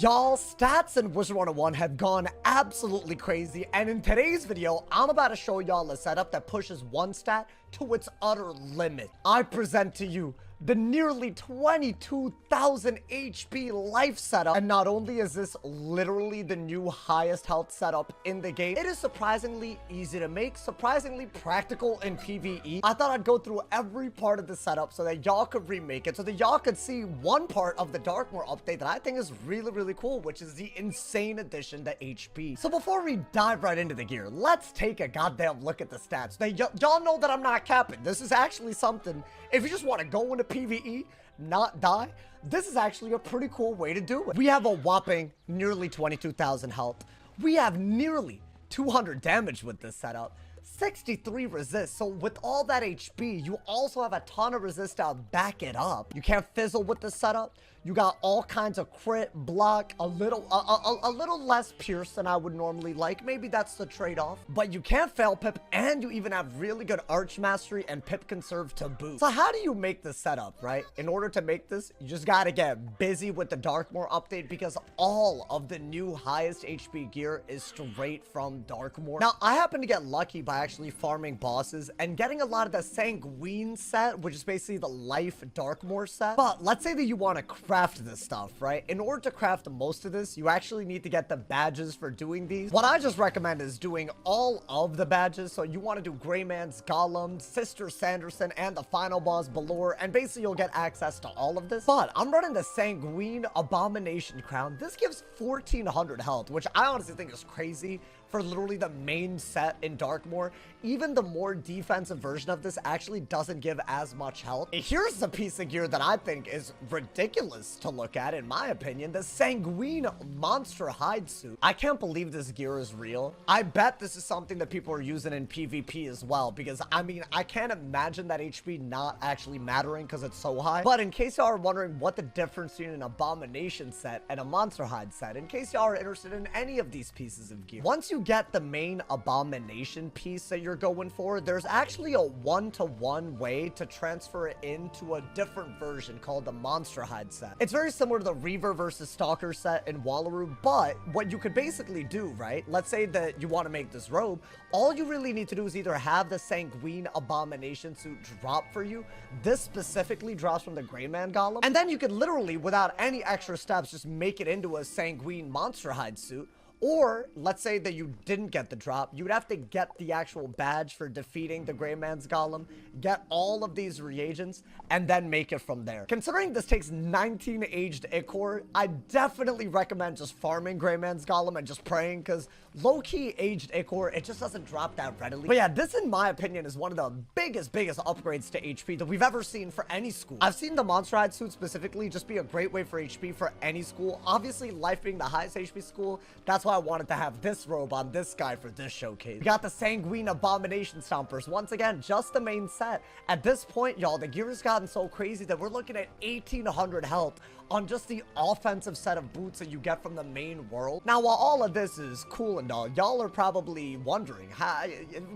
Y'all, stats in Wizard101 have gone absolutely crazy, and in today's video, I'm about to show y'all a setup that pushes one stat to its utter limit. I present to you the nearly 22,000 HP life setup, and not only is this literally the new highest health setup in the game, it is surprisingly easy to make, surprisingly practical in PvE. I thought I'd go through every part of the setup so that y'all could remake it, so that y'all could see one part of the Darkmoor update that I think is really cool, which is the insane addition to HP. So before we dive right into the gear, let's take a goddamn look at the stats. Y'all know that I'm not capping. This is actually something, if you just want to go into PvE, not die, this is actually a pretty cool way to do it. We have a whopping nearly 22,000 health. We have nearly 200 damage with this setup. 63 resist, so with all that HP, you also have a ton of resist to back it up. You can't fizzle with the setup. You got all kinds of crit, block, a little less pierce than I would normally like. Maybe that's the trade-off. But you can't fail pip, and you even have really good arch mastery and pip conserve to boot. So how do you make this setup, right? In order to make this, you just gotta get busy with the Darkmoor update, because all of the new highest HP gear is straight from Darkmoor. Now, I happen to get lucky by actually farming bosses and getting a lot of the Sanguine set, which is basically the life Darkmoor set. But let's say that you want to craft this stuff, right? In order to craft most of this, you actually need to get the badges for doing these. What I just recommend is doing all of the badges. So you want to do Greyman's Golem, Sister Sanderson, and the final boss Balor, and basically you'll get access to all of this. But I'm running the Sanguine Abomination Crown. This gives 1,400 health, which I honestly think is crazy for literally the main set in Darkmoor. Even the more defensive version of this actually doesn't give as much health. Here's the piece of gear that I think is ridiculous to look at, in my opinion, the Sanguine Monster Hide Suit. I can't believe this gear is real. I bet this is something that people are using in PvP as well, because I mean, I can't imagine that HP not actually mattering because it's so high. But in case y'all are wondering what the difference between an Abomination set and a Monster Hide set, in case y'all are interested in any of these pieces of gear, once you get the main Abomination piece that you're going for, there's actually a one-to-one way to transfer it into a different version called the Monster Hide set. It's very similar to the Reaver versus Stalker set in Wallaroo, but what you could basically do, right? Let's say that you want to make this robe. All you really need to do is either have the Sanguine Abomination suit drop for you. This specifically drops from the Greyman Golem, and then you could literally, without any extra steps, just make it into a Sanguine Monster Hide suit. Or, let's say that you didn't get the drop, you would have to get the actual badge for defeating the Greyman's Golem, get all of these reagents, and then make it from there. Considering this takes 19 aged Ichor, I definitely recommend just farming Greyman's Golem and just praying, because low-key aged Ichor, it just doesn't drop that readily. But yeah, this in my opinion is one of the biggest upgrades to HP that we've ever seen for any school. I've seen the Monster Hide suit specifically just be a great way for HP for any school. Obviously, Life being the highest HP school, that's why I wanted to have this robe on this guy for this showcase. We got the Sanguine Abomination Stompers. Once again, just the main set. At this point, y'all, the gear has gotten so crazy that we're looking at 1,800 health on just the offensive set of boots that you get from the main world. Now, while all of this is cool and all, y'all are probably wondering, how,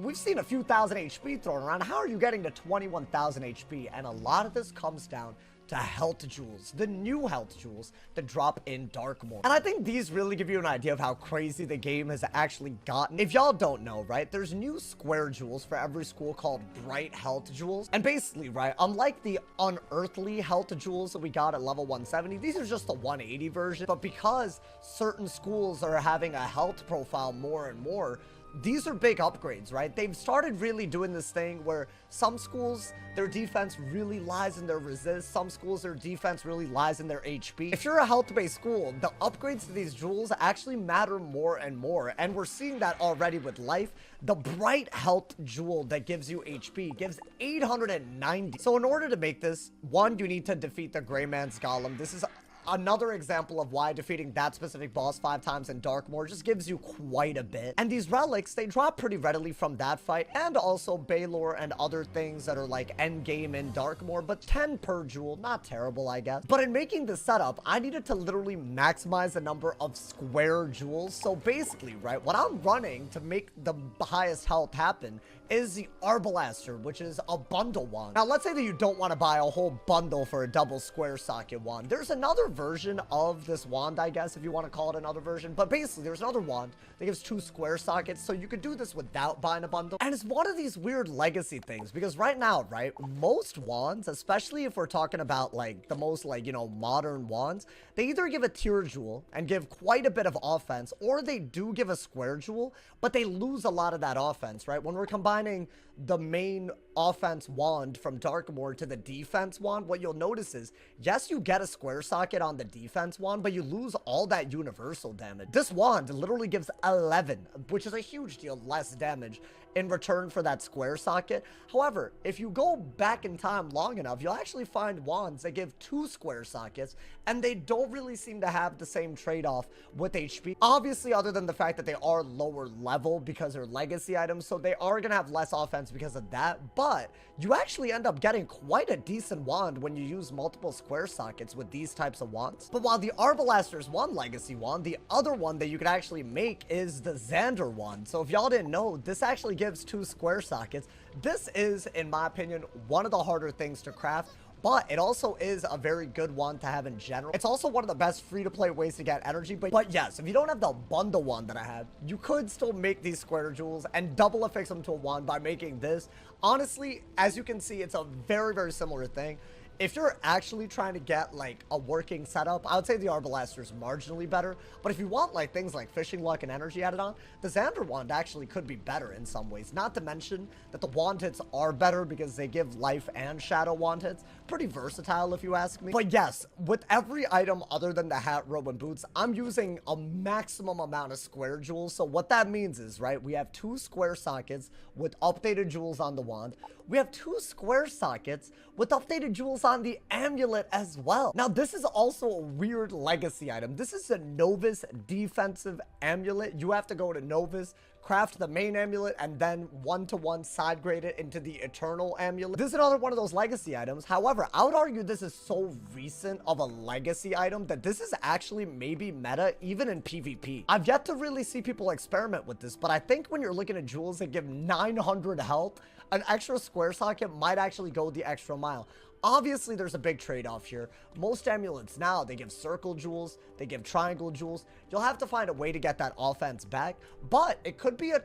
we've seen a few thousand HP thrown around. How are you getting to 21,000 HP? And a lot of this comes down to health jewels, the new health jewels that drop in Darkmoor. And I think these really give you an idea of how crazy the game has actually gotten. If y'all don't know, right, there's new square jewels for every school called bright health jewels. And basically, right, unlike the unearthly health jewels that we got at level 170, these are just the 180 version. But because certain schools are having a health profile more and more, these are big upgrades, right? They've started really doing this thing where some schools, their defense really lies in their resist. Some schools, their defense really lies in their HP. If you're a health-based school, the upgrades to these jewels actually matter more and more. And we're seeing that already with life. The bright health jewel that gives you HP gives 890. So in order to make this, one, you need to defeat the Greyman's Golem. This is another example of why defeating that specific boss 5 times in Darkmoor just gives you quite a bit. And these relics, they drop pretty readily from that fight, and also Balor and other things that are like endgame in Darkmoor, but 10 per jewel, not terrible, I guess. But in making this setup, I needed to literally maximize the number of square jewels. So basically, right, what I'm running to make the highest health happen is the Arbalaster, which is a bundle wand. Now, let's say that you don't want to buy a whole bundle for a double square socket wand. There's another version of this wand, I guess, if you want to call it another version. But basically, there's another wand that gives 2 square sockets, so you could do this without buying a bundle. And it's one of these weird legacy things, because right now, right, most wands, especially if we're talking about, like, the most, like, you know, modern wands, they either give a tier jewel and give quite a bit of offense, or they do give a square jewel, but they lose a lot of that offense, right? When we're combining the main offense wand from Darkmoor to the defense wand, what you'll notice is, yes, you get a square socket on the defense wand, but you lose all that universal damage. This wand literally gives 11, which is a huge deal less damage in return for that square socket. However, if you go back in time long enough, you'll actually find wands that give 2 square sockets, and they don't really seem to have the same trade-off with HP. Obviously, other than the fact that they are lower level because they're legacy items, so they are going to have less offense because of that, but you actually end up getting quite a decent wand when you use multiple square sockets with these types of wands. But while the Arbalaster is one legacy wand, the other one that you could actually make is the Xander wand. So if y'all didn't know, this actually gives 2 square sockets. This is, in my opinion, one of the harder things to craft, but it also is a very good one to have in general. It's also one of the best free-to-play ways to get energy, but yes, if you don't have the bundle wand that I have, you could still make these square jewels and double affix them to a wand by making this. Honestly, as you can see, it's a very, very similar thing. If you're actually trying to get, like, a working setup, I would say the Arbalaster is marginally better. But if you want, like, things like fishing luck and energy added on, the Xander wand actually could be better in some ways. Not to mention that the wand hits are better because they give life and shadow wand hits. Pretty versatile, if you ask me. But yes, with every item other than the hat, robe, and boots, I'm using a maximum amount of square jewels. So what that means is, right, we have 2 square sockets with updated jewels on the wand. We have 2 square sockets with updated jewels on the amulet as well. Now, this is also a weird legacy item. This is a Novus defensive amulet. You have to go to Novus, craft the main amulet, and then 1-to-1 side grade it into the eternal amulet. This is another one of those legacy items. However, I would argue this is so recent of a legacy item that this is actually maybe meta even in PvP. I've yet to really see people experiment with this, but I think when you're looking at jewels that give 900 health, an extra square socket might actually go the extra mile. Obviously, there's a big trade-off here. Most amulets now, they give circle jewels, they give triangle jewels. You'll have to find a way to get that offense back, but it could be a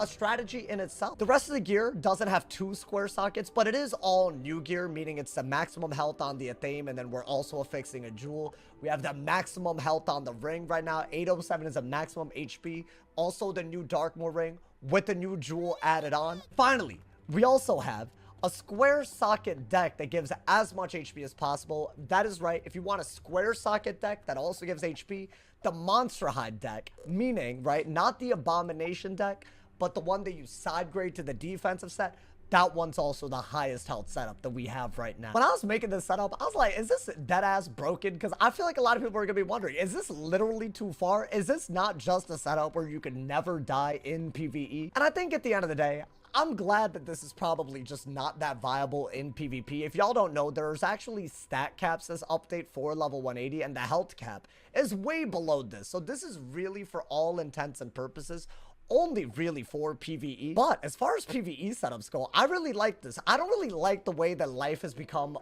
strategy in itself. The rest of the gear doesn't have 2 square sockets, but it is all new gear, meaning it's the maximum health on the Athame, and then we're also affixing a jewel. We have the maximum health on the ring right now. 807 is a maximum HP. Also, the new Darkmoor ring with the new jewel added on. Finally, we also have a square socket deck that gives as much HP as possible. That is right. If you want a square socket deck that also gives HP, the Monster Hide deck, meaning, right, not the Abomination deck, but the one that you side grade to the defensive set, that one's also the highest health setup that we have right now. When I was making this setup, I was like, is this dead ass broken? Because I feel like a lot of people are gonna be wondering, is this literally too far? Is this not just a setup where you can never die in PvE? And I think at the end of the day, I'm glad that this is probably just not that viable in PvP. If y'all don't know, there's actually stat caps this update for level 180, and the health cap is way below this. So this is really, for all intents and purposes, only really for PvE. But as far as PvE setups go, I really like this. I don't really like the way that life has become,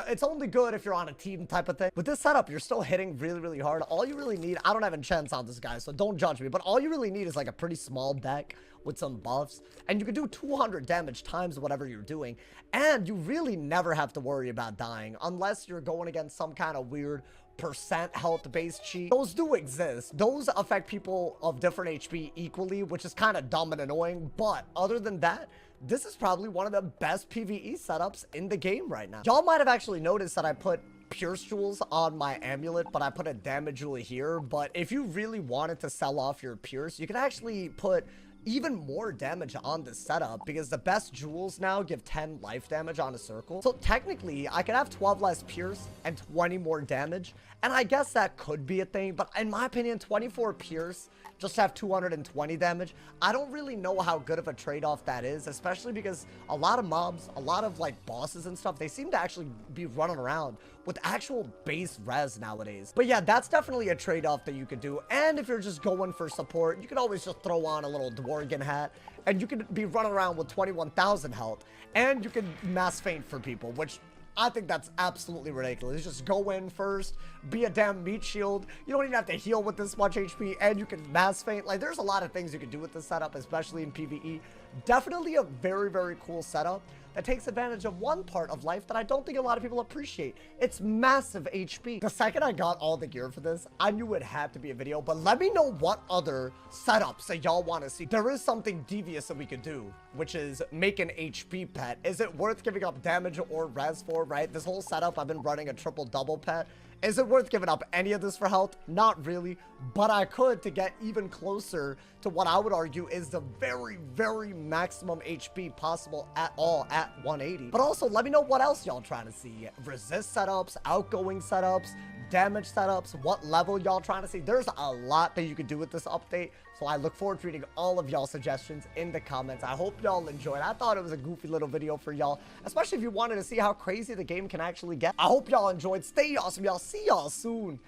it's only good if you're on a team type of thing. With this setup, you're still hitting really, really hard. All you really need, I don't have enchants on this guy, so don't judge me, but all you really need is like a pretty small deck with some buffs, and you can do 200 damage times whatever you're doing, and you really never have to worry about dying unless you're going against some kind of weird percent health based cheat. Those do exist. Those affect people of different HP equally, which is kind of dumb and annoying, but other than that, this is probably one of the best PvE setups in the game right now. Y'all might have actually noticed that I put Pierce jewels on my amulet, but I put a damage jewel here. But if you really wanted to sell off your Pierce, you can actually put even more damage on this setup, because the best jewels now give 10 life damage on a circle. So technically, I could have 12 less Pierce and 20 more damage, and I guess that could be a thing, but in my opinion, 24 Pierce, just have 220 damage. I don't really know how good of a trade-off that is, especially because a lot of mobs, a lot of like bosses and stuff, they seem to actually be running around with actual base res nowadays. But yeah, that's definitely a trade-off that you could do. And if you're just going for support, you can always just throw on a little Dworgen hat, and you can be running around with 21,000 health, and you can mass feint for people, which I think that's absolutely ridiculous. Just go in first, be a damn meat shield. You don't even have to heal with this much HP, and you can mass feint. Like, there's a lot of things you can do with this setup, especially in PvE. Definitely a very, very cool setup that takes advantage of one part of life that I don't think a lot of people appreciate. It's massive HP. The second I got all the gear for this, I knew it had to be a video, but let me know what other setups that y'all want to see. There is something devious that we could do, which is make an HP pet. Is it worth giving up damage or res for, right? This whole setup, I've been running a triple-double pet. Is it worth giving up any of this for health? Not really, but I could to get even closer to what I would argue is the very, very maximum HP possible at all at 180. But also, let me know what else y'all trying to see. Resist setups, outgoing setups, damage setups, what level y'all trying to see. There's a lot that you can do with this update, so I look forward to reading all of y'all suggestions in the comments. I hope y'all enjoyed. I thought it was a goofy little video for y'all, especially if you wanted to see how crazy the game can actually get. I hope y'all enjoyed. Stay awesome, y'all. See y'all soon.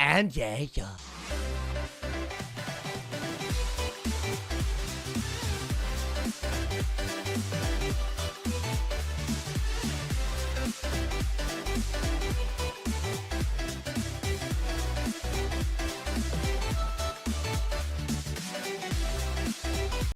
And yeah.